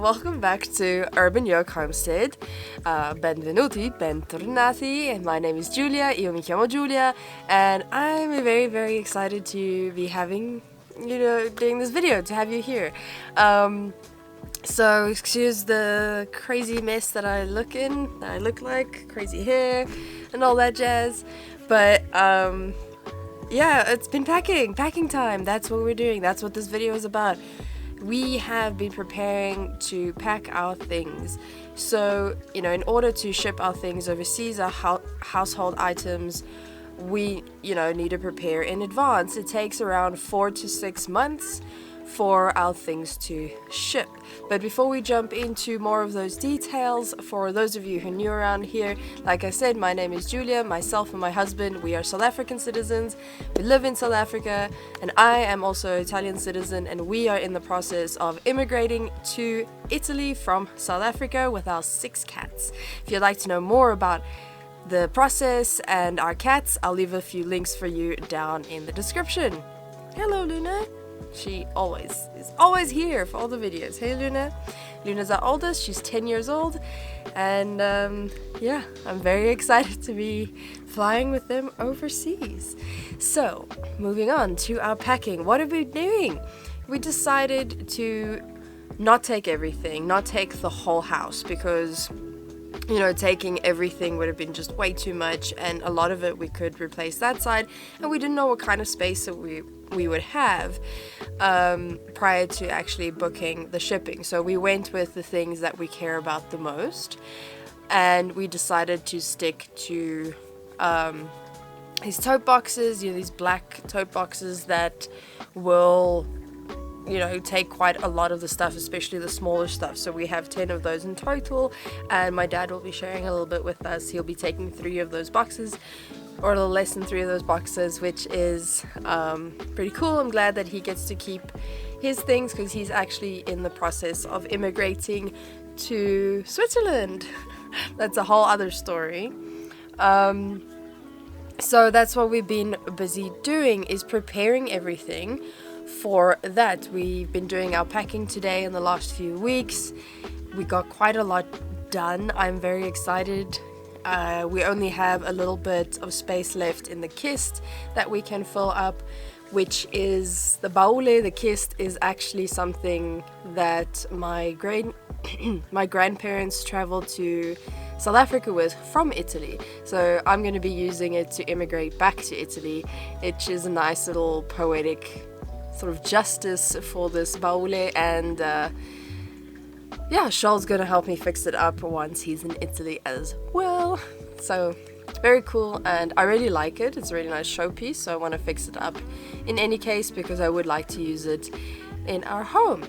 welcome back to Urban Yoke Homestead. Benvenuti, bentornati, and my name is Giulia, io mi chiamo Giulia, and I'm very, very excited to be doing this video, to have you here. So excuse the crazy mess that I look like, crazy hair, and all that jazz, but yeah, it's been packing time. That's what we're doing. That's what this video is about. We have been preparing to pack our things. So, in order to ship our things overseas, our household items, we, need to prepare in advance. It takes around 4 to 6 months for our things to ship. But before we jump into more of those details, for those of you who are new around here, like I said, my name is Giulia. Myself and my husband, we are South African citizens. We live in South Africa, and I am also an Italian citizen, and we are in the process of immigrating to Italy from South Africa with our 6 cats. If you'd like to know more about the process and our cats, I'll leave a few links for you down in the description. Hello, Luna. She is always here for all the videos. Hey, Luna. Luna's our oldest. She's 10 years old. And yeah, I'm very excited to be flying with them overseas. So, moving on to our packing. What are we doing? We decided to not take everything, not take the whole house, because taking everything would have been just way too much, and a lot of it we could replace that side, and we didn't know what kind of space that we would have prior to actually booking the shipping. So we went with the things that we care about the most, and we decided to stick to these tote boxes, these black tote boxes that will take quite a lot of the stuff, especially the smaller stuff. So we have 10 of those in total, and my dad will be sharing a little bit with us. He'll be taking 3 of those boxes, or a little less than 3 of those boxes, which is pretty cool. I'm glad that he gets to keep his things, because he's actually in the process of immigrating to Switzerland. That's a whole other story. So that's what we've been busy doing, is preparing everything for that. We've been doing our packing today in the last few weeks. We got quite a lot done. I'm very excited. We only have a little bit of space left in the kist that we can fill up, which is the baule. The kist is actually something that my grandparents traveled to South Africa with from Italy. So I'm going to be using it to immigrate back to Italy, which is a nice little poetic sort of justice for this baule, and yeah, Charles gonna help me fix it up once he's in Italy as well. So it's very cool, and I really like it. It's a really nice showpiece, so I want to fix it up in any case, because I would like to use it in our home.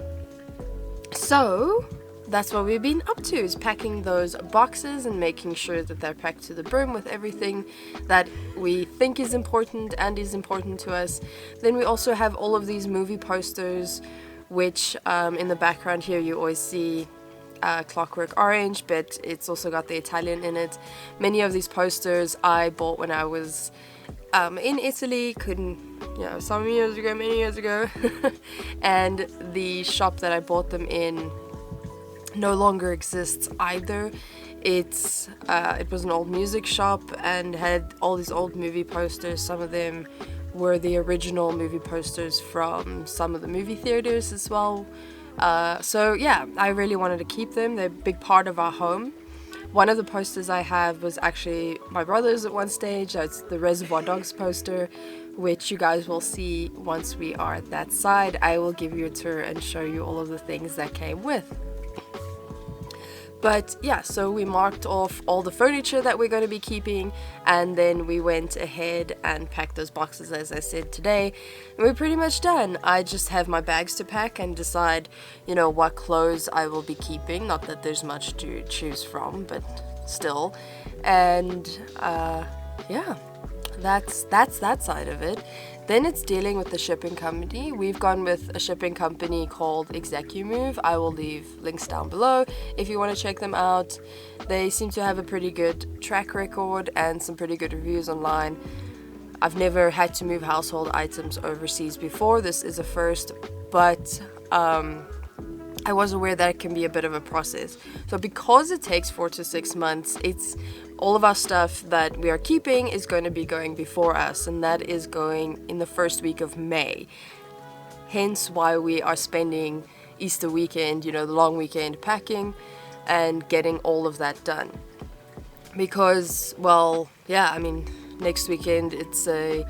So that's what we've been up to, is packing those boxes and making sure that they're packed to the brim with everything that we think is important and is important to us. Then we also have all of these movie posters, which in the background here you always see Clockwork Orange, but it's also got the Italian in it. Many of these posters I bought when I was in Italy, many years ago, and the shop that I bought them in no longer exists either. It was an old music shop and had all these old movie posters. Some of them were the original movie posters from some of the movie theaters as well. So yeah, I really wanted to keep them. They're a big part of our home. One of the posters I have was actually my brother's at one stage. That's the Reservoir Dogs poster, which you guys will see once we are at that side. I will give you a tour and show you all of the things that came with. But yeah, so we marked off all the furniture that we're going to be keeping, and then we went ahead and packed those boxes, as I said, today. And we're pretty much done. I just have my bags to pack and decide, what clothes I will be keeping. Not that there's much to choose from, but still. And yeah, that's that side of it. Then it's dealing with the shipping company. We've gone with a shipping company called ExecuMove. I will leave links down below if you want to check them out. They seem to have a pretty good track record and some pretty good reviews online. I've never had to move household items overseas before. This is a first, but I was aware that it can be a bit of a process. So because it takes 4 to 6 months, it's all of our stuff that we are keeping is going to be going before us, and that is going in the first week of May. Hence why we are spending Easter weekend, the long weekend, packing and getting all of that done. Because, next weekend it's a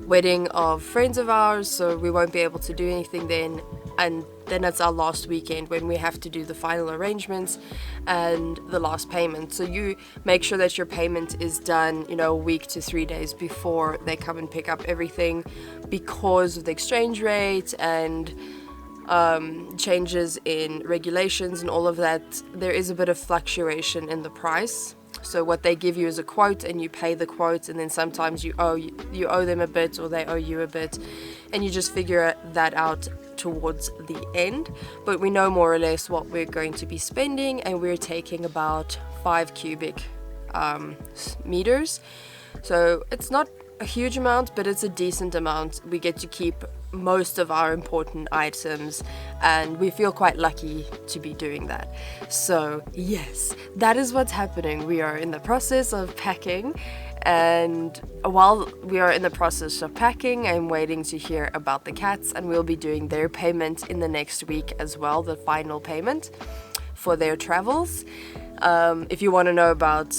wedding of friends of ours, so we won't be able to do anything then, and then it's our last weekend when we have to do the final arrangements and the last payment. So you make sure that your payment is done, a week to 3 days before they come and pick up everything, because of the exchange rate and changes in regulations and all of that. There is a bit of fluctuation in the price. So what they give you is a quote, and you pay the quote, and then sometimes you owe them a bit, or they owe you a bit, and you just figure that out towards the end. But we know more or less what we're going to be spending, and we're taking about 5 cubic meters. So it's not a huge amount, but it's a decent amount. We get to keep most of our important items, and we feel quite lucky to be doing that. So yes, that is what's happening. We are in the process of packing, and while we are in the process of packing, I'm waiting to hear about the cats, and we'll be doing their payment in the next week as well, the final payment for their travels. If you want to know about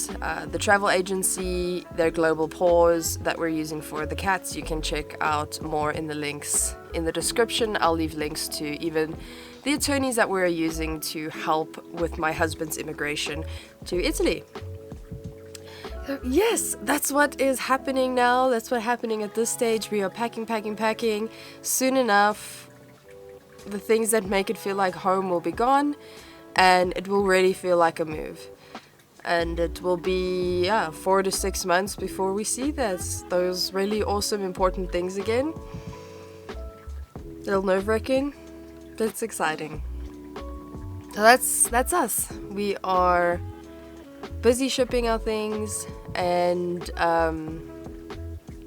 the travel agency, their global pause that we're using for the cats, you can check out more in the links in the description. I'll leave links to even the attorneys that we're using to help with my husband's immigration to Italy. So yes, that's what is happening now. That's what's happening at this stage. We are packing. Soon enough, the things that make it feel like home will be gone, and it will really feel like a move. And it will be 4 to 6 months before we see those really awesome, important things again. A little nerve-wracking, but it's exciting. So that's us. We are busy shipping our things, and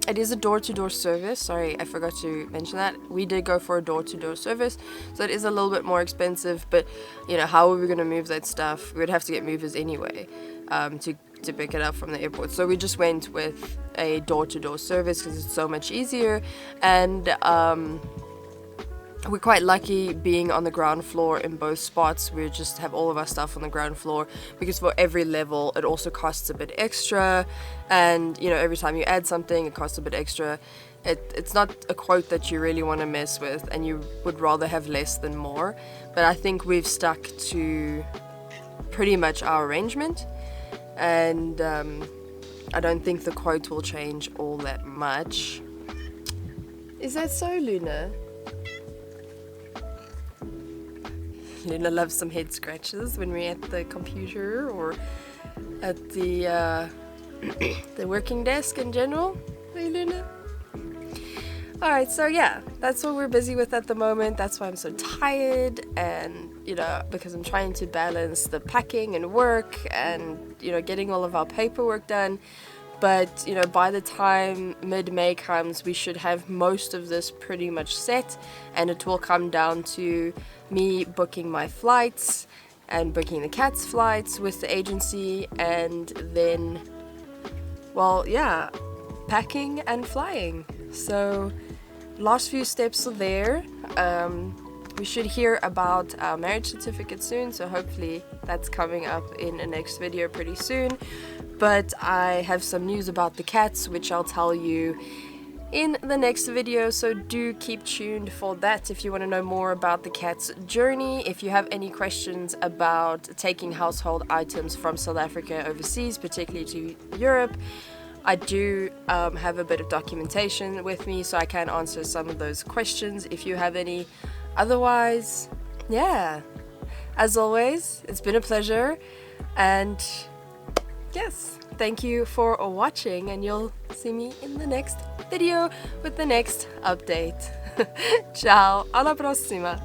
it is a door-to-door service. Sorry, I forgot to mention that. We did go for a door-to-door service, so it is a little bit more expensive, but how are we going to move that stuff? We would have to get movers anyway to pick it up from the airport. So we just went with a door-to-door service because it's so much easier, and we're quite lucky being on the ground floor in both spots. We just have all of our stuff on the ground floor, because for every level it also costs a bit extra, and every time you add something it costs a bit extra. It's not a quote that you really want to mess with, and you would rather have less than more, but I think we've stuck to pretty much our arrangement, and I don't think the quote will change all that much. Is that so, Luna? Luna loves some head scratches when we're at the computer or at the the working desk in general. Hey, Luna. Alright, so yeah, that's what we're busy with at the moment. That's why I'm so tired, and because I'm trying to balance the packing and work and getting all of our paperwork done. But by the time mid-May comes, we should have most of this pretty much set, and it will come down to me booking my flights and booking the cats' flights with the agency, and then, packing and flying. So last few steps are there. We should hear about our marriage certificate soon, so hopefully that's coming up in the next video pretty soon. But I have some news about the cats, which I'll tell you in the next video, so do keep tuned for that if you want to know more about the cat's journey. If you have any questions about taking household items from South Africa overseas, particularly to Europe, I do have a bit of documentation with me, so I can answer some of those questions if you have any. Otherwise, as always, it's been a pleasure, and yes, thank you for watching, and you'll see me in the next video with the next update. Ciao, alla prossima!